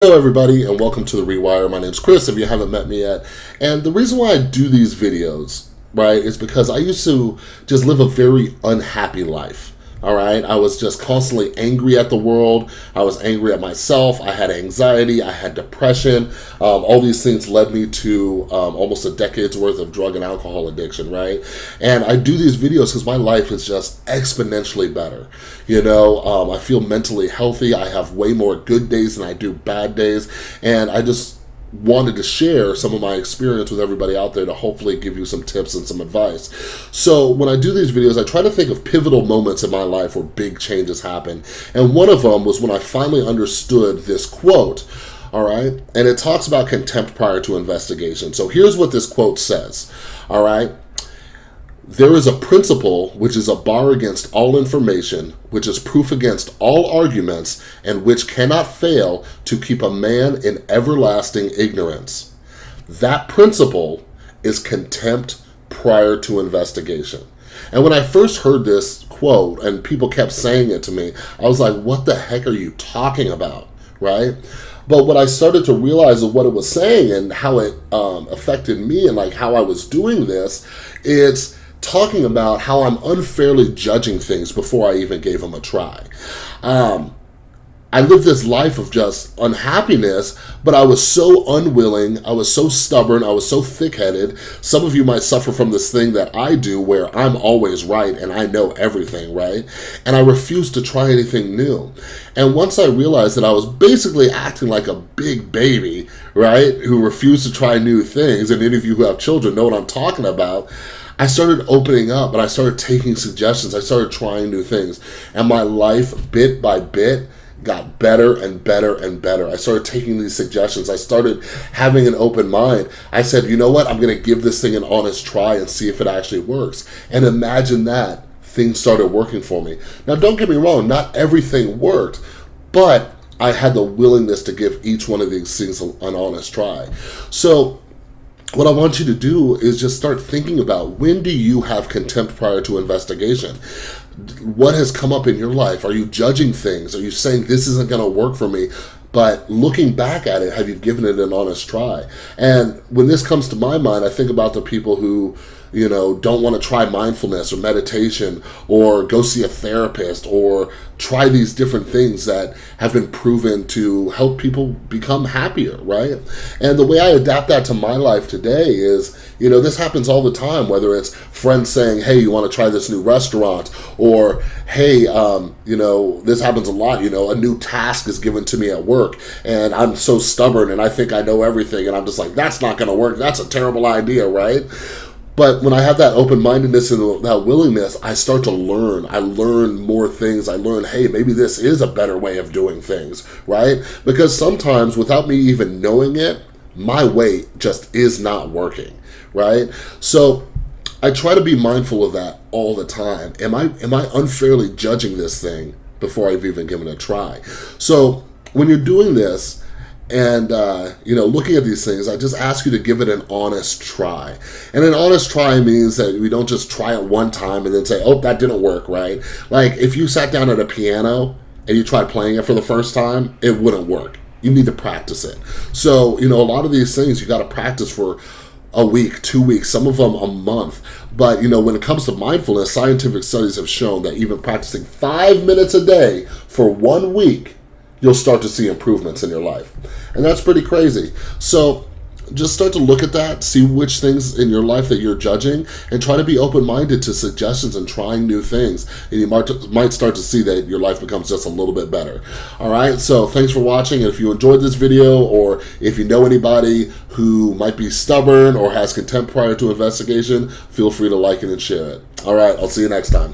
Hello everybody and welcome to The Rewire. My name's Chris if you haven't met me yet. And the reason why I do these videos, right, is because I used to just live a very unhappy life. All right, I was just constantly angry at the world. I was angry at myself. I had anxiety. I had depression. All these things led me to almost a decade's worth of drug and alcohol addiction, right? And I do these videos because my life is just exponentially better. You know, I feel mentally healthy. I have way more good days than I do bad days. And I just wanted to share some of my experience with everybody out there to hopefully give you some tips and some advice. So when I do these videos, I try to think of pivotal moments in my life where big changes happen. And one of them was when I finally understood this quote, all right? And it talks about contempt prior to investigation. So here's what this quote says, all right? There is a principle which is a bar against all information, which is proof against all arguments, and which cannot fail to keep a man in everlasting ignorance. That principle is contempt prior to investigation. And when I first heard this quote and people kept saying it to me, I was like, what the heck are you talking about, right? But what I started to realize of what it was saying and how it affected me and like how I was doing this, it's talking about how I'm unfairly judging things before I even gave them a try. I lived this life of just unhappiness, but I was so unwilling, I was so stubborn, I was so thick-headed. Some of you might suffer from this thing that I do where I'm always right and I know everything, right? And I refused to try anything new. And once I realized that I was basically acting like a big baby, right, who refused to try new things, and any of you who have children know what I'm talking about, I started opening up and I started taking suggestions. I started trying new things. And my life, bit by bit, got better and better and better. I started taking these suggestions. I started having an open mind. I said, you know what? I'm going to give this thing an honest try and see if it actually works. And imagine that. Things started working for me. Now, don't get me wrong. Not everything worked. But I had the willingness to give each one of these things an honest try. So what I want you to do is just start thinking about, when do you have contempt prior to investigation? What has come up in your life? Are you judging things? Are you saying this isn't going to work for me? But looking back at it, have you given it an honest try? And when this comes to my mind, I think about the people who, you know, don't want to try mindfulness or meditation or go see a therapist or try these different things that have been proven to help people become happier, right? And the way I adapt that to my life today is, you know, this happens all the time, whether it's friends saying, hey, you want to try this new restaurant, or hey, you know, this happens a lot, you know, a new task is given to me at work and I'm so stubborn and I think I know everything and I'm just like, that's not going to work. That's a terrible idea, right? But when I have that open-mindedness and that willingness, I start to learn. I learn more things. I learn, hey, maybe this is a better way of doing things, right? Because sometimes, without me even knowing it, my way just is not working, right? So I try to be mindful of that all the time. Am I unfairly judging this thing before I've even given it a try? So when you're doing this, and, you know, looking at these things, I just ask you to give it an honest try. And an honest try means that we don't just try it one time and then say, oh, that didn't work, right? Like, if you sat down at a piano and you tried playing it for the first time, it wouldn't work. You need to practice it. So, you know, a lot of these things you got to practice for a week, 2 weeks, some of them a month. But, you know, when it comes to mindfulness, scientific studies have shown that even practicing 5 minutes a day for 1 week, you'll start to see improvements in your life. And that's pretty crazy. So just start to look at that, see which things in your life that you're judging, and try to be open-minded to suggestions and trying new things. And you might start to see that your life becomes just a little bit better. All right, so thanks for watching. And if you enjoyed this video, or if you know anybody who might be stubborn or has contempt prior to investigation, feel free to like it and share it. All right, I'll see you next time.